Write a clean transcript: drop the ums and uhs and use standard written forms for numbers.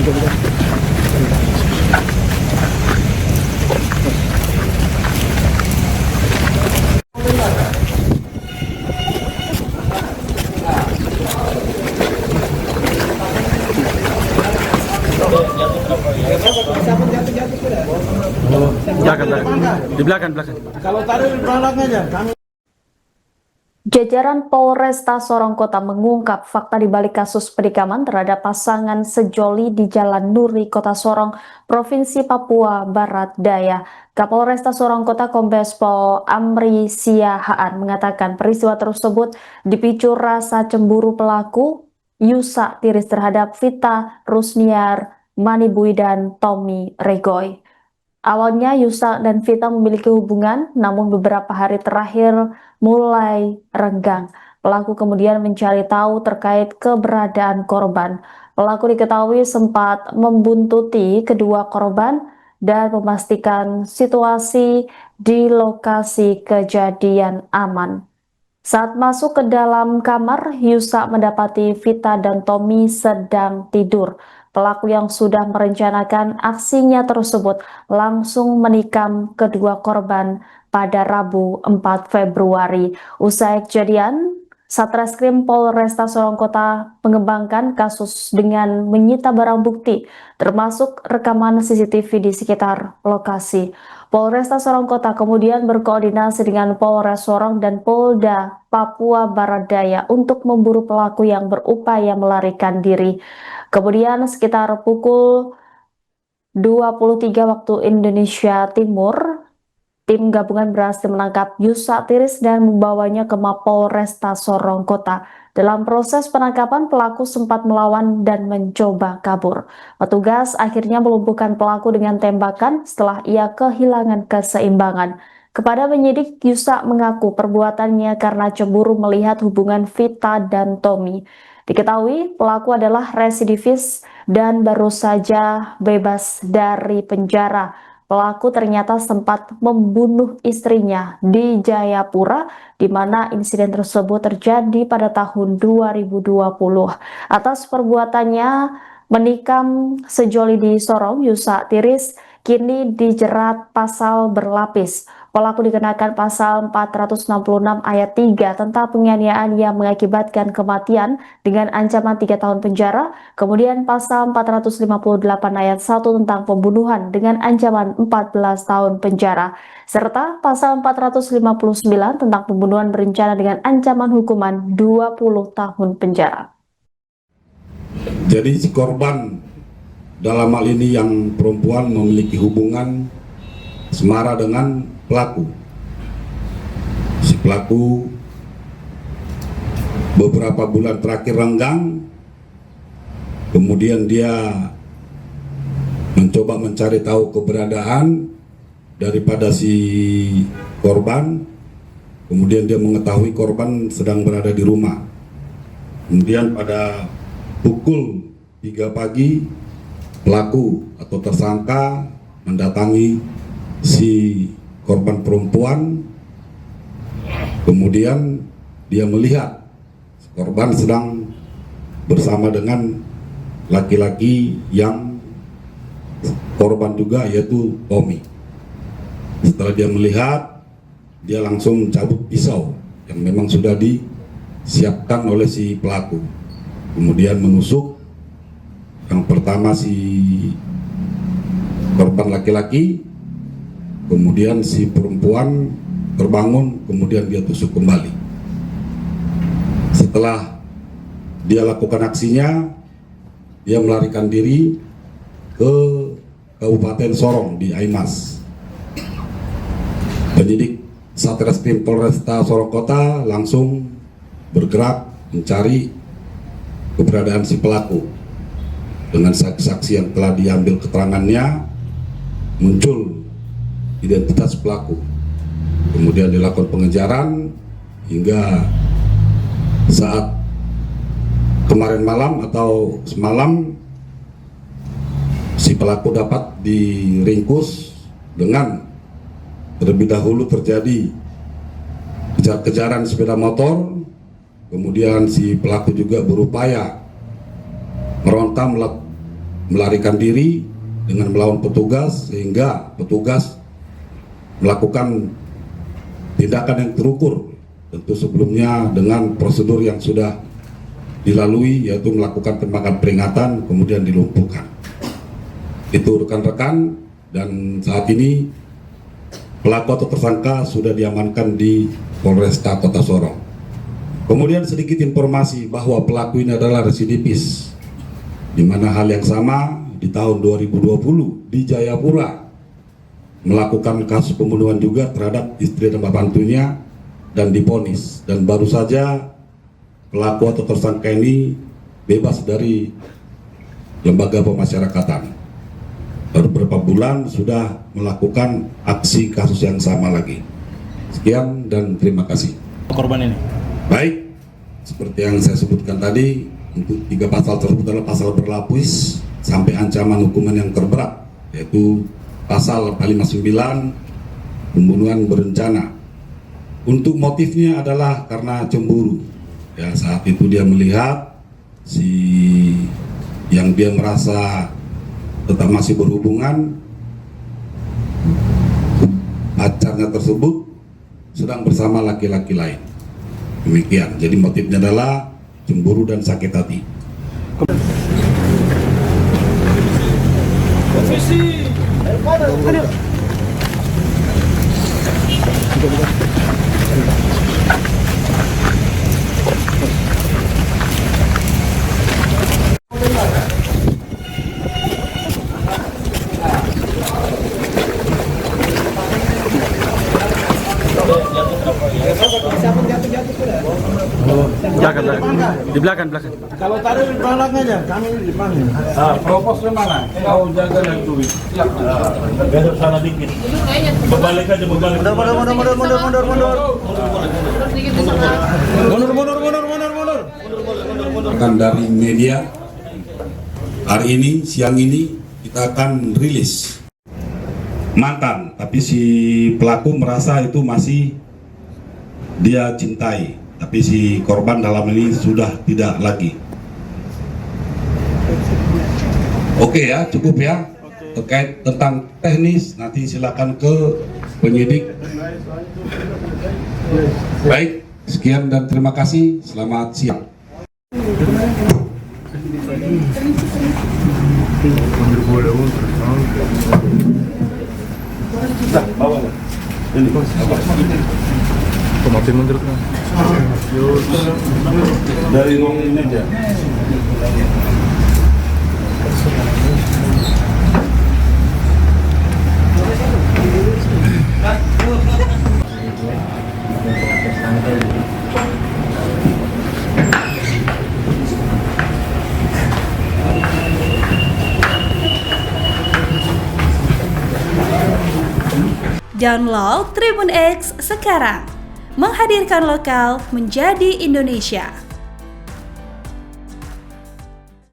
Di belakang. Kalau tadi di belakang aja. Jajaran Polresta Sorong Kota mengungkap fakta di balik kasus penikaman terhadap pasangan sejoli di Jalan Nuri, Kota Sorong, Provinsi Papua Barat Daya. Kapolresta Sorong Kota Kombes Pol Amri Siahaan mengatakan peristiwa tersebut dipicu rasa cemburu pelaku Yusa Tiris terhadap Vita Rusniar Manibui dan Tommy Regoy. Awalnya Yusa dan Vita memiliki hubungan, namun beberapa hari terakhir mulai renggang. Pelaku kemudian mencari tahu terkait keberadaan korban. Pelaku diketahui sempat membuntuti kedua korban dan memastikan situasi di lokasi kejadian aman. Saat masuk ke dalam kamar, Yusa mendapati Vita dan Tommy sedang tidur. Pelaku yang sudah merencanakan aksinya tersebut langsung menikam kedua korban pada Rabu 4 Februari. Usai kejadian, Satreskrim Polresta Sorong Kota mengembangkan kasus dengan menyita barang bukti, termasuk rekaman CCTV di sekitar lokasi. Polresta Sorong Kota kemudian berkoordinasi dengan Polres Sorong dan Polda Papua Barat Daya untuk memburu pelaku yang berupaya melarikan diri. Kemudian sekitar pukul 23 waktu Indonesia Timur, tim gabungan berhasil menangkap Yusa Tiris dan membawanya ke Mapolresta Sorong Kota. Dalam proses penangkapan, pelaku sempat melawan dan mencoba kabur. Petugas akhirnya melumpuhkan pelaku dengan tembakan setelah ia kehilangan keseimbangan. Kepada penyidik, Yusa mengaku perbuatannya karena cemburu melihat hubungan Vita dan Tommy. Diketahui pelaku adalah residivis dan baru saja bebas dari penjara. Pelaku ternyata sempat membunuh istrinya di Jayapura, di mana insiden tersebut terjadi pada tahun 2020. Atas perbuatannya menikam sejoli di Sorong, Yusa Tiris kini dijerat pasal berlapis. Pelaku dikenakan pasal 466 ayat 3 tentang penganiayaan yang mengakibatkan kematian dengan ancaman 3 tahun penjara, kemudian pasal 458 ayat 1 tentang pembunuhan dengan ancaman 14 tahun penjara, serta pasal 459 tentang pembunuhan berencana dengan ancaman hukuman 20 tahun penjara. Jadi si korban dalam hal ini yang perempuan memiliki hubungan asmara dengan pelaku. Si pelaku beberapa bulan terakhir renggang, kemudian dia mencoba mencari tahu keberadaan daripada si korban, kemudian dia mengetahui korban sedang berada di rumah. Kemudian pada pukul 3 pagi pelaku atau tersangka mendatangi si korban perempuan, kemudian dia melihat korban sedang bersama dengan laki-laki yang korban juga, yaitu Tommy. Setelah dia melihat, dia langsung mencabut pisau yang memang sudah disiapkan oleh si pelaku, kemudian menusuk yang pertama si korban laki-laki, kemudian si perempuan terbangun, kemudian dia tusuk kembali. Setelah dia lakukan aksinya, dia melarikan diri ke Kabupaten Sorong di Aimas. Penyidik Satreskrim Polresta Sorong Kota langsung bergerak mencari keberadaan si pelaku. Dengan saksi-saksi yang telah diambil keterangannya, muncul identitas pelaku. Kemudian dilakukan pengejaran hingga saat kemarin malam atau semalam si pelaku dapat diringkus dengan terlebih dahulu terjadi kejar-kejaran sepeda motor. Kemudian si pelaku juga berupaya meronta melarikan diri dengan melawan petugas sehingga petugas melakukan tindakan yang terukur, tentu sebelumnya dengan prosedur yang sudah dilalui, yaitu melakukan tembakan peringatan kemudian dilumpuhkan. Itu rekan-rekan, dan saat ini pelaku atau tersangka sudah diamankan di Polresta Kota Sorong. Kemudian sedikit informasi bahwa pelaku ini adalah residivis, di mana hal yang sama di tahun 2020 di Jayapura melakukan kasus pembunuhan juga terhadap istri dan pembantunya dan divonis, dan baru saja pelaku atau tersangka ini bebas dari lembaga pemasyarakatan. Baru beberapa bulan sudah melakukan aksi kasus yang sama lagi. Sekian dan terima kasih. Korban ini. Baik, seperti yang saya sebutkan tadi, untuk 3 pasal tersebut adalah pasal berlapis sampai ancaman hukuman yang terberat, yaitu pasal 59 pembunuhan berencana. Untuk motifnya adalah karena cemburu. Ya, saat itu dia melihat si yang dia merasa tetap masih berhubungan, pacarnya tersebut sedang bersama laki-laki lain. Demikian. Jadi motifnya adalah cemburu dan sakit hati. Di belakang. Kalau tadi di belakang aja, kami di depannya. Proposnya mana? Kau jaga yang duit. Besok sana dikit. Berbalik aja, berbalik. Mundur. Akan dari media hari ini, siang ini kita akan rilis mantan, tapi si pelaku merasa itu masih dia cintai, tapi si korban dalam ini sudah tidak lagi. Oke ya, cukup ya. Terkait tentang teknis nanti silakan ke penyidik. Baik, sekian dan terima kasih. Selamat siang. Mundur. Dari ngomong ini aja. Download Tribun X sekarang, menghadirkan lokal menjadi Indonesia.